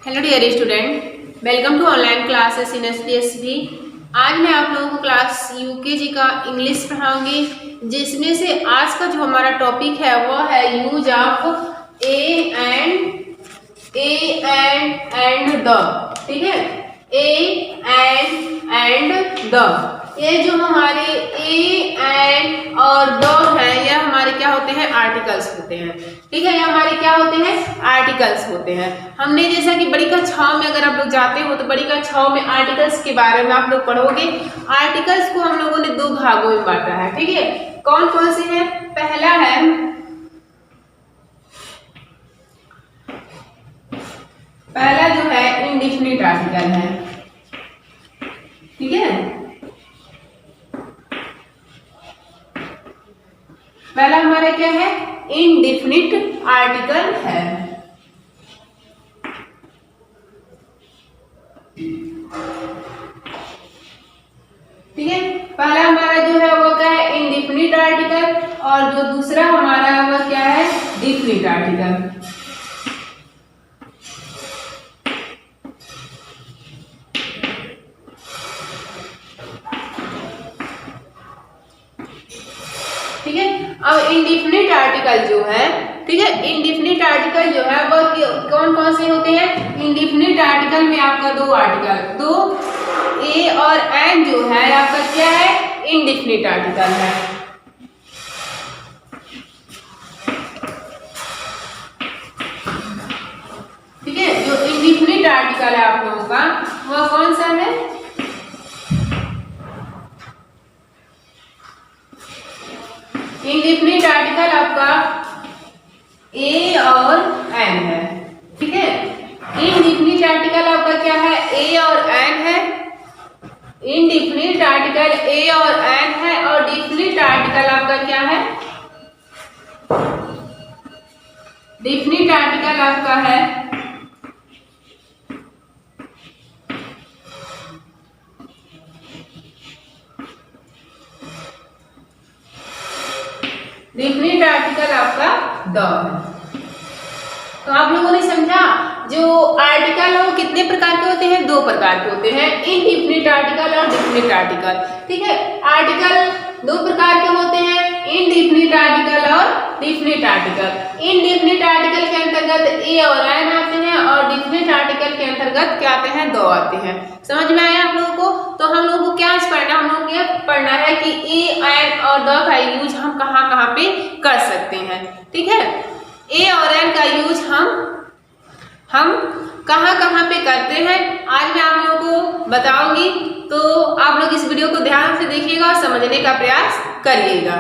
Hello dear student, welcome to online classes in SPSB. आज मैं आप लोगों को क्लास यूकेजी का इंग्लिश पढ़ाऊंगी, जिसमें से आज का जो हमारा टॉपिक है वह है use of A and the. ठीक है, ए एंड द। ये जो हमारे ए एंड और द है, यह हमारे क्या होते हैं? आर्टिकल्स होते हैं। ठीक है, ये हमारे क्या होते हैं? आर्टिकल्स होते हैं। हमने जैसा कि बड़ी कक्षा में अगर आप लोग जाते हो तो बड़ी कक्षाओं में आर्टिकल्स के बारे में आप लोग पढ़ोगे। आर्टिकल्स को हम लोगों ने दो भागों में बांटा है। ठीक है, कौन कौन से हैं? पहला जो है इंडिफिनिट आर्टिकल है। ठीक है, पहला हमारा क्या है? इंडिफिनिट आर्टिकल है। ठीक है, पहला हमारा जो है वो क्या है? Indefinite article. और जो दूसरा हमारा है वो क्या है? Definite article. ठीक है, अब इंडिफिनिट आर्टिकल जो है, ठीक है, इंडिफिनिट आर्टिकल जो है वो कौन कौन से होते हैं? इंडिफिनिट आर्टिकल में आपका दो आर्टिकल, दो ए और एन जो है आपका क्या है? इंडिफिनिट आर्टिकल है। ठीक है, जो इंडिफिनिट आर्टिकल है आप लोगों का वह कौन सा है? इंडिफिनिट आर्टिकल आपका ए और एन है। ठीक है, इंडिफिनिट आर्टिकल आपका क्या है? ए और एन है। इंडिफिनिट आर्टिकल ए और एन है। और डिफिनिट आर्टिकल आपका क्या है? डिफिनिट आर्टिकल आपका है डिफिनिट आर्टिकल आपका द है। तो आप लोगों ने समझा, जो आर्टिकल है वो कितने प्रकार के होते हैं? दो प्रकार के होते हैं, इनडिफिनिट आर्टिकल और डिफिनिट आर्टिकल। ठीक है, आर्टिकल दो प्रकार के होते हैं, इनडिफिनिट आर्टिकल और डिफिनिट आर्टिकल। इनडिफिनिट आर्टिकल के अंतर्गत ए और एन आते हैं और डिफिनिट आर्टिकल के अंतर्गत क्या आते हैं? दो आते हैं। समझ में आया आप लोगों को? तो हम लोगों को क्या पढ़ना? हम लोग ये पढ़ना है कि ए एन और द का यूज हम कहाँ कहाँ पे कर सकते हैं। ठीक है, ए और एन का यूज हम कहाँ कहाँ पे करते हैं, आज मैं आप लोगों को बताऊंगी। तो आप लोग इस वीडियो को ध्यान से देखिएगा और समझने का प्रयास करिएगा।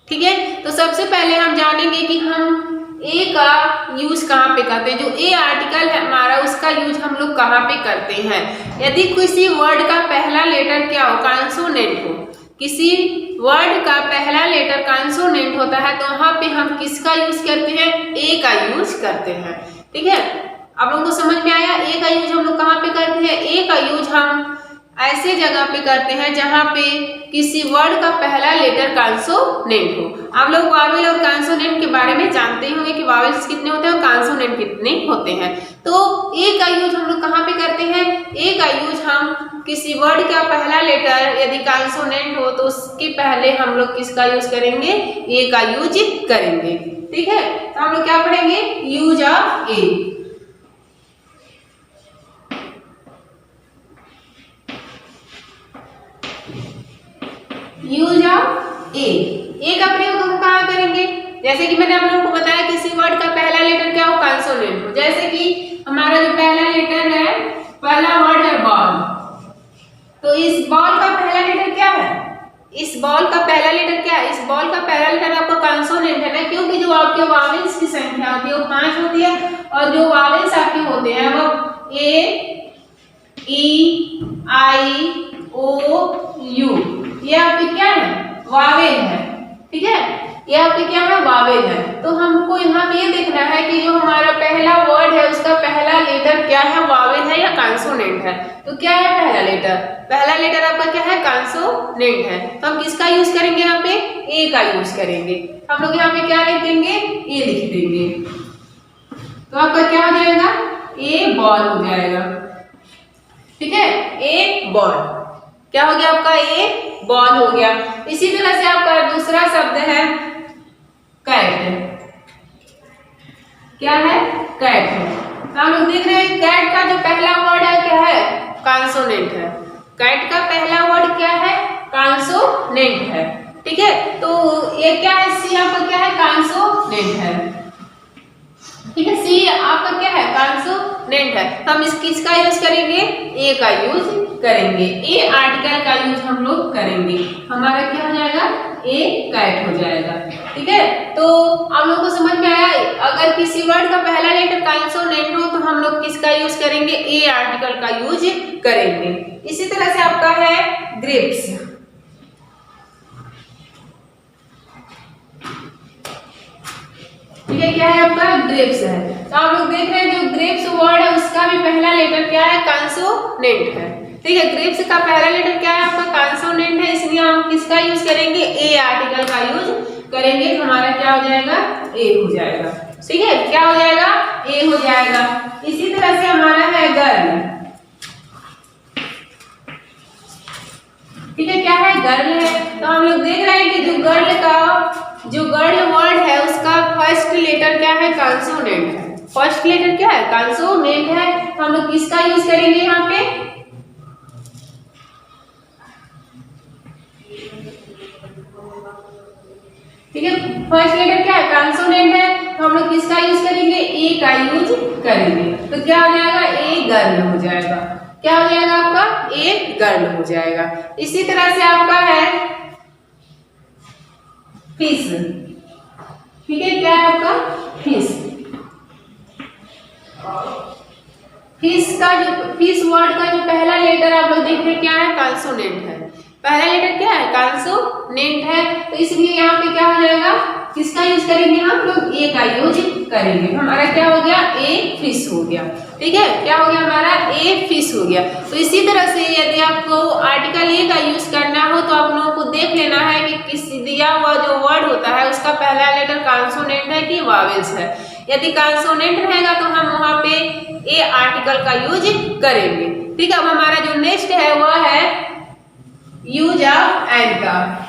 ठीक है, तो सबसे पहले हम जानेंगे कि हम ए का यूज कहाँ पे करते हैं। जो ए आर्टिकल है हमारा, उसका यूज हम लोग कहाँ पे करते हैं? यदि किसी वर्ड का पहला लेटर क्या हो? कॉन्सोनेंट हो। किसी वर्ड का पहला लेटर कॉन्सोनेंट होता है तो वहां पे हम किसका यूज करते हैं? ए का यूज करते हैं। ठीक है, आप लोगों को समझ में आया? ए का यूज हम लोग कहाँ पे करते हैं? ए का यूज हम ऐसे जगह पे करते हैं जहां पे किसी वर्ड का पहला लेटर कॉन्सोनेंट हो। आप लोग वावेल और कॉन्सोनेंट के बारे में जानते ही होंगे कि वावेल्स कितने होते हैं और कॉन्सोनेंट कितने होते हैं। तो ए का यूज हम लोग कहाँ पे करते हैं? ए का यूज हम किसी वर्ड का पहला लेटर यदि कॉन्सोनेंट हो तो उसके पहले हम लोग किसका यूज करेंगे? ए का यूज करेंगे। ठीक है, तो हम लोग क्या पढ़ेंगे? Use of A. Use of A. A का प्रयोग हम कहाँ करेंगे? जैसे कि मैंने आप लोगों को बताया, किसी वर्ड का पहला लेटर क्या हो? कॉन्सोनेंट हो। जैसे कि हमारा जो पहला लेटर है, पहला वर्ड है बॉल, तो इस बॉल का पहला लेटर क्या है? इस बॉल का पहला लेटर क्या है? इस बॉल का पहला लेटर आपका कॉन्सोनेंट है ना, क्योंकि जो आपके वावेल्स की संख्या होती है वो 5 होती है और जो वावेल्स आपके होते हैं वो ए, ई, आई, ओ, यू, ये आपके क्या है? वावेल है। ठीक है, ये आपके क्या है? वावेल है। तो हमको यहाँ पे ये देखना है कि जो हमारा पहला वर्ड है उसका पहला लेटर क्या है? वावेल है या कॉन्सोनेंट है? तो क्या है पहला लेटर? पहला लेटर आपका क्या है? कॉन्सोनेंट है। तो हम किसका यूज करेंगे? यहाँ पे ए का यूज करेंगे। हम लोग यहाँ पे क्या लिख देंगे? ए लिख देंगे। तो आपका क्या हो जाएगा, ए बॉल हो जाएगा। ठीक है, ए बॉल क्या हो गया आपका, ए बॉल हो गया। इसी तरह से आपका दूसरा शब्द है कैट। क्या है, कैट है। तो हम लोग देख रहे हैं कैट का जो पहला वर्ड है क्या है, कॉन्सोनेंट है। कैट का पहला वर्ड क्या है, कॉन्सोनेंट है। ठीक है, तो ये क्या है, सी आपका क्या है, कॉन्सोनेंट है। ठीक है, सी आपका क्या है, कॉन्सोनेंट है। तो हम किसका यूज करेंगे, ए का यूज करेंगे। ए आर्टिकल का यूज हम लोग करेंगे। हमारा क्या हो जाएगा, ए कैट हो जाएगा। ठीक है, तो आप लोगों को समझ में आया। अगर किसी वर्ड का पहला लेटर कॉन्सोनेंट हो तो हम लोग किसका यूज करेंगे, ए आर्टिकल का यूज करेंगे। इसी तरह से आपका है ग्रेप्स। ठीक है, क्या है आपका, ग्रेप्स है। तो आप लोग देख रहे हैं जो ग्रेप्स वर्ड है उसका भी पहला लेटर क्या है, कॉन्सोनेंट है। ठीक है, ग्रेप्स का पहला लेटर क्या है आपका, कॉन्सोनेंट है, इसलिए हम किसका यूज करेंगे, ए आर्टिकल का यूज करेंगे। तो हमारा क्या हो जाएगा, ए हो जाएगा। ठीक है, क्या हो जाएगा, ए हो जाएगा। इसी तरह से हमारा है गर्ल। ठीक है, क्या है, गर्ल है। तो हम लोग देख रहे हैं कि जो गर्ल वर्ड है उसका फर्स्ट लेटर क्या है, कॉन्सोनेंट है। फर्स्ट लेटर क्या है, कॉन्सोनेंट है। तो हम लोग किसका यूज करेंगे यहाँ पे, ठीक है, फर्स्ट लेटर क्या है, कॉन्सोनेंट है। तो हम लोग किसका यूज करेंगे, ए का यूज करेंगे। तो क्या हो जाएगा, ए गर्ल हो जाएगा। क्या हो जाएगा आपका, ए गर्ल हो जाएगा। इसी तरह से आपका है फिश। ठीक है, क्या है आपका, फिश। फिश वर्ड का जो पहला लेटर आप लोग देख रहे हैं क्या है, कॉन्सोनेंट है। पहला लेटर क्या है, कॉन्सोनेंट है। तो इसलिए यहाँ पे क्या हो जाएगा, किसका यूज करेंगे, हम लोग ए का यूज करेंगे। हमारा क्या हो गया, ए फिश हो गया। ठीक है, क्या हो गया हमारा, ए फिश हो गया। तो इसी तरह से यदि आपको आर्टिकल ए का यूज करना हो तो आप लोगों को देख लेना है कि किस दिया हुआ जो वर्ड होता है उसका पहला लेटर कॉन्सोनेंट है कि वावेल्स है। यदि कॉन्सोनेंट रहेगा तो हम वहां पे ए आर्टिकल का यूज करेंगे। ठीक है, अब हमारा जो नेक्स्ट है वह है यूज ऑफ एंड का।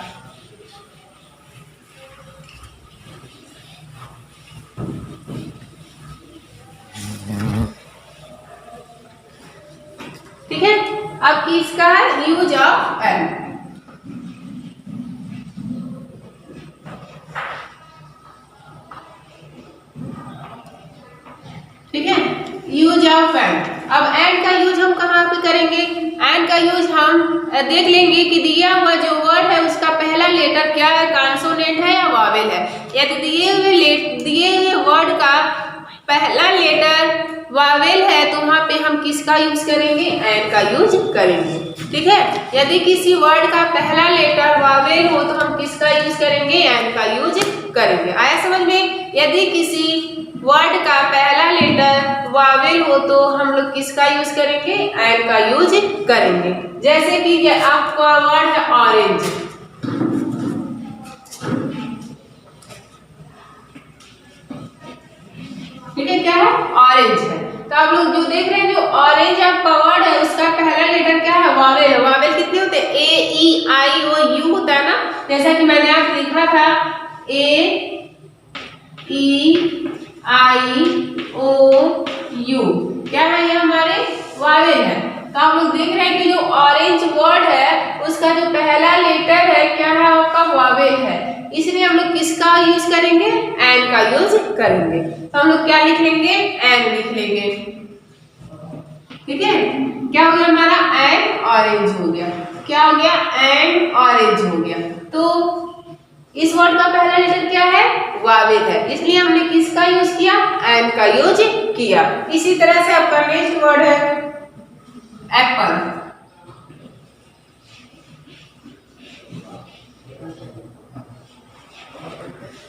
ठीक है, अब किसका है, यूज ऑफ एंड। ठीक है, यूज ऑफ एंड। अब एंड का यूज हम कहाँ पे करेंगे, एंड का यूज हम देख लेंगे कि दिया हुआ जो वर्ड है उसका पहला लेटर क्या है, कॉन्सोनेंट है या वावेल है। यदि दिए हुए वर्ड का पहला लेटर वावेल है तो वहां पे हम किसका यूज करेंगे, एंड का यूज करेंगे। ठीक है, यदि किसी वर्ड का पहला लेटर वावेल हो तो हम किसका यूज करेंगे, एंड का यूज करेंगे। आया समझ में। यदि किसी वर्ड का पहला लेटर वावेल हो तो हम लोग किसका यूज करेंगे, एंड का यूज करेंगे। जैसे कि ये आपका वर्ड है ऑरेंज। ठीक है, क्या है, ऑरेंज है। तो आप लोग जो देख रहे हैं जो ऑरेंज आपका वर्ड है उसका पहला लेटर क्या है, वावेल है। वावेल कितने होते हैं, ए ई आई ओ यू होता है ना। जैसा कि मैंने आप लिखा था ए ई आई ओ यू, क्या है ये हमारे वावेल है। तो आप लोग देख रहे हैं कि जो ऑरेंज वर्ड है उसका जो पहला लेटर है क्या है आपका, वावेल है। इसलिए हम लोग किसका यूज करेंगे, एंड का यूज करेंगे। तो हम लोग क्या लिख लेंगे, एंड लिख लेंगे। ठीक है, क्या हो गया हमारा, एंड ऑरेंज हो गया। क्या हो गया, एंड ऑरेंज हो गया। तो इस वर्ड का पहला लेटर क्या है, वावेल है, इसलिए हमने किसका यूज किया, एंड का यूज किया। इसी तरह से आपका नेक्स्ट वर्ड है एप्पल।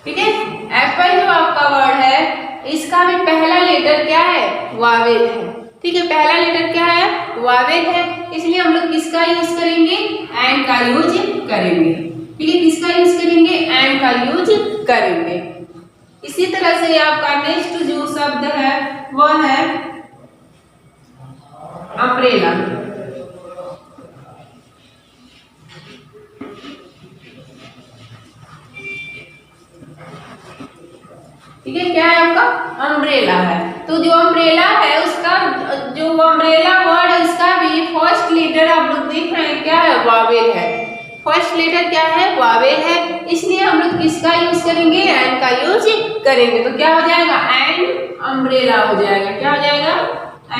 ठीक है, एप्पल जो आपका वर्ड है इसका भी पहला लेटर क्या है, वावेल है। ठीक है, पहला लेटर क्या है, वावेल है, इसलिए हम लोग किसका यूज करेंगे, एंड का यूज करेंगे। ठीक है, किसका यूज करेंगे, एंड का यूज करेंगे। इसी तरह से आपका नेक्स्ट जो शब्द है वह है अम्ब्रेला। ठीक है, क्या है आपका अम्ब्रेला है। तो जो अम्ब्रेला है उसका जो अम्ब्रेला वर्ड है उसका भी फर्स्ट लेटर आप लोग देख रहे हैं क्या है, वावेल है। फर्स्ट लेटर क्या है, वावेल है, इसलिए हम लोग किसका यूज करेंगे, एन का यूज करेंगे। तो क्या हो जाएगा, एन अम्ब्रेला हो जाएगा। क्या हो जाएगा,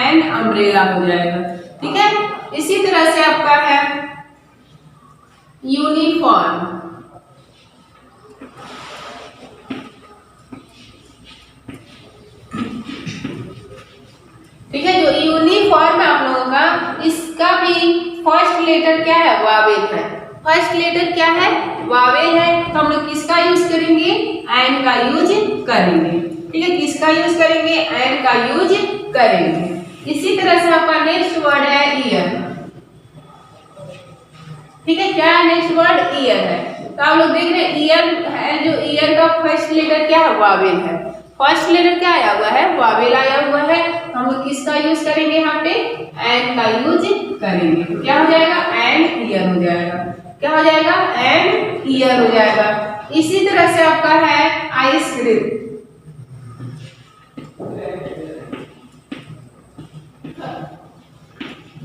एन अम्ब्रेला हो जाएगा। ठीक है, इसी तरह से आपका है यूनिफॉर्म। ठीक है, जो यूनिफॉर्म है आप लोगों का, इसका भी फर्स्ट लेटर क्या है, वावेल है। फर्स्ट लेटर क्या है, वावेल है, तो हम लोग किसका यूज करेंगे, एन का यूज करेंगे। ठीक है, किसका यूज करेंगे, एन का यूज करेंगे। इसी तरह से आपका नेक्स्ट वर्ड है ईयर। ठीक है, क्या है नेक्स्ट वर्ड, ईयर है। तो आप लोग देख रहे हैं ईयर है, जो ईयर का फर्स्ट लेटर क्या है, वावेल है। फर्स्ट लेटर क्या आया हुआ है, वावेल आया हुआ है। हम लोग किसका यूज करेंगे, यहाँ पे एन का यूज करेंगे। तो क्या हो जाएगा, एन ईयर हो जाएगा। क्या हो जाएगा, एन ईयर हो जाएगा। इसी तरह से आपका है आइसक्रीम।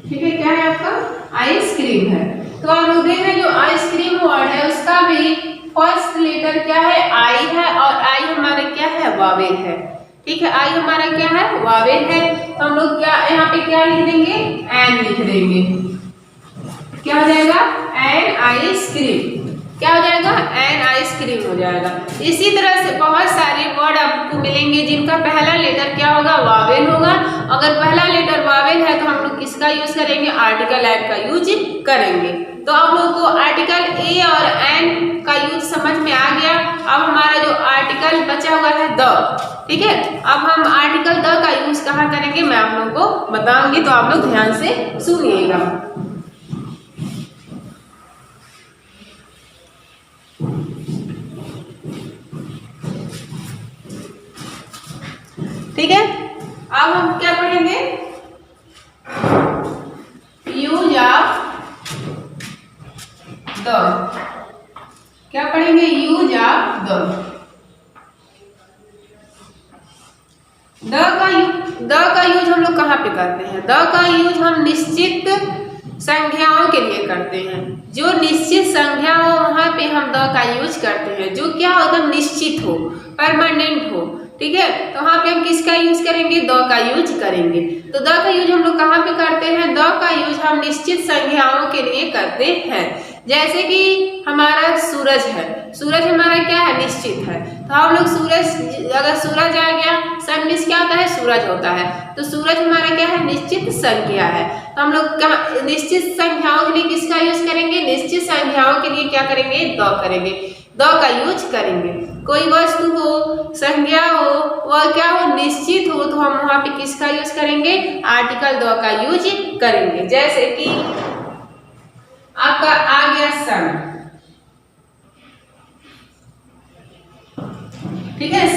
ठीक है, क्या है आपका, आइसक्रीम है। तो आप लोग देख रहे हैं जो आइसक्रीम वर्ड है उसका भी फर्स्ट लेटर क्या है, आई है, और आई हमारे क्या है, वावेल है। ठीक है, आई हमारा क्या है, वावेल है। तो हम लोग क्या यहाँ पे क्या लिख देंगे, एन लिख देंगे। क्या हो जाएगा, एन आइसक्रीम। क्या हो जाएगा, एन आइसक्रीम हो जाएगा। इसी तरह से बहुत सारे वर्ड आपको मिलेंगे जिनका पहला लेटर क्या होगा, वावेल होगा। अगर पहला लेटर वावेल है तो हम लोग किसका यूज करेंगे, आर्टिकल एन का यूज करेंगे। तो आप लोगों को आर्टिकल ए और एन का यूज समझ में आ गया। अब हमारा जो आर्टिकल बचा हुआ है द, ठीक है, अब हम आर्टिकल द का यूज कहाँ करेंगे मैं आप लोगों को बताऊंगी, तो आप लोग ध्यान से सुनिएगा। ठीक है, अब हम क्या पढ़ेंगे, यूज ऑफ द। क्या पढ़ेंगे, यूज ऑफ द। द का यूज हम लोग कहाँ पे करते हैं, द का यूज हम निश्चित संख्याओं के लिए करते हैं। जो निश्चित संख्या हो वहां पे हम द का यूज करते हैं, जो क्या हो, एकदम निश्चित हो, परमानेंट हो। ठीक है, तो वहां पे हम किसका यूज करेंगे, द का यूज करेंगे। तो द का यूज हम लोग कहाँ पे करते हैं, द का यूज हम निश्चित संख्याओं के लिए करते हैं। जैसे कि हमारा सूरज है, सूरज हमारा क्या है, निश्चित है। तो हम लोग सूरज, अगर सूरज आ गया, सन मीन्स क्या होता है, सूरज होता है। तो सूरज हमारा क्या है, निश्चित संख्या है। तो हम लोग निश्चित संख्याओं के लिए किसका यूज करेंगे, निश्चित संख्याओं के लिए क्या करेंगे, द करेंगे, द का यूज करेंगे। कोई वस्तु हो, संख्या हो, वह क्या हो, निश्चित हो, तो हम वहां पे किसका यूज करेंगे, आर्टिकल द का यूज करेंगे। जैसे कि आपका आ गया सन। ठीक है,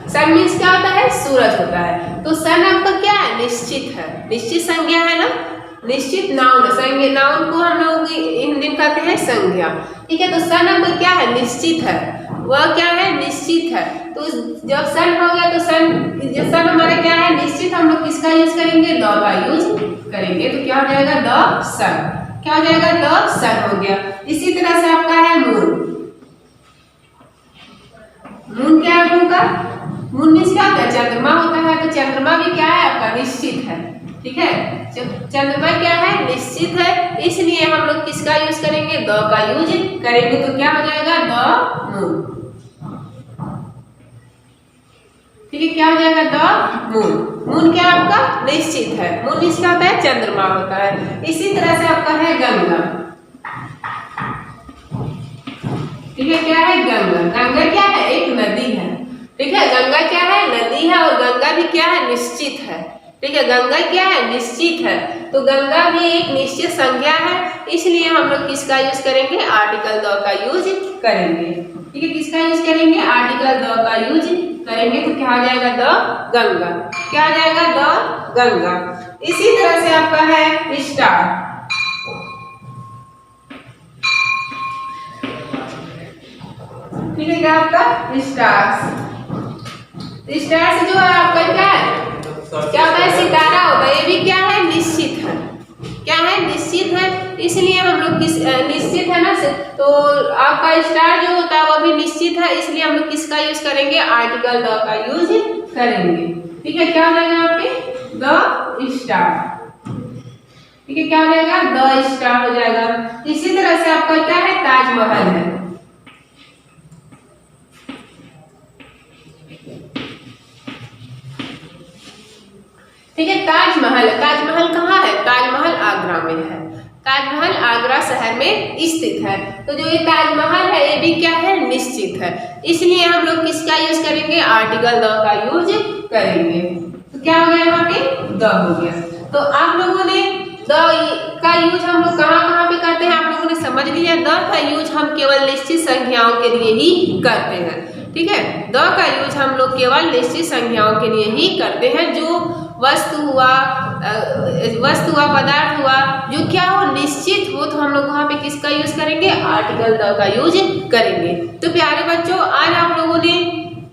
सन मीन्स क्या होता है, सूरज होता है। तो सन आपका क्या है, निश्चित है, निश्चित संज्ञा है ना, निश्चित नाउन। संज्ञा नाउन को हम लोग हिंदी में कहते हैं संज्ञा। ठीक है, तो सन आपका क्या है, निश्चित है, वह क्या है, निश्चित है। तो जब सन हो गया तो सन हमारा क्या है, निश्चित, हम लोग किसका यूज करेंगे, द का यूज करेंगे। तो क्या हो जाएगा, द सन। क्या हो जाएगा, द सन हो गया। इसी तरह से आपका है मून। मून क्या है आपका, मून मीन्स क्या होता है, चंद्रमा होता है। तो चंद्रमा भी क्या है आपका, निश्चित है। ठीक है, चंद्रमा क्या है, निश्चित है, इसलिए हम लोग किसका यूज करेंगे, द का यूज करेंगे। तो क्या हो जाएगा, द मून। ठीक है, क्या हो जाएगा, द मून। मून क्या आपका, निश्चित है। मून मीन्स क्या होता है, चंद्रमा होता है। इसी तरह से आपका है गंगा। ठीक है, क्या है, गंगा। गंगा क्या है, एक नदी है। ठीक है, गंगा क्या है, नदी है, और गंगा भी क्या है, निश्चित है। ठीक है, गंगा क्या है, निश्चित है। तो गंगा भी एक निश्चित संज्ञा है, इसलिए हम लोग किसका यूज करेंगे, आर्टिकल द का यूज करेंगे। ठीक है, किसका यूज करेंगे, आर्टिकल द का यूज करेंगे। तो क्या हो जाएगा, द गंगा। क्या हो जाएगा, द गंगा। इसी तरह से आपका है स्टार। ठीक है, क्या आपका स्टार्स। स्टार से जो है आपका क्या है, क्या होता है, सितारा होता है। ये भी क्या है, निश्चित है। क्या है, निश्चित है, इसलिए हम लोग किस निश्चित है ना, तो आपका स्टार जो होता है वो भी निश्चित है, इसलिए हम लोग किसका यूज करेंगे, आर्टिकल द का यूज करेंगे। ठीक है, क्या हो जाएगा यहाँ पे, द स्टार। ठीक है, क्या हो जाएगा, द स्टार हो जाएगा। इसी तरह से आपका क्या है, ताजमहल है। ठीक है, ताजमहल। ताजमहल कहाँ है, ताजमहल आगरा में है। ताजमहल आगरा शहर में स्थित है। तो जो ये ताजमहल है ये भी क्या है, निश्चित है, इसलिए हम लोग किसका यूज करेंगे, आर्टिकल द का यूज करेंगे। तो क्या हो गया, यहाँ पे द हो गया। तो आप लोगों ने द का यूज हम लोग कहाँ कहाँ पे करते हैं, आप लोगों ने समझ लिया। द का यूज हम केवल निश्चित संख्याओं के लिए ही करते हैं। ठीक है, द का यूज हम लोग केवल निश्चित संख्याओं के लिए ही करते हैं। जो वस्तु हुआ, पदार्थ हुआ, जो क्या हो, निश्चित हो, तो हम लोग वहाँ पे किसका यूज करेंगे, आर्टिकल द का यूज करेंगे। तो प्यारे बच्चों, आज आप लोगों ने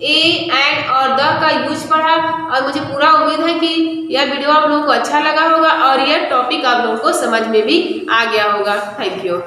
ए, एंड और द का यूज पढ़ा, और मुझे पूरा उम्मीद है कि यह वीडियो आप लोगों को अच्छा लगा होगा और यह टॉपिक आप लोगों को समझ में भी आ गया होगा। Thank you.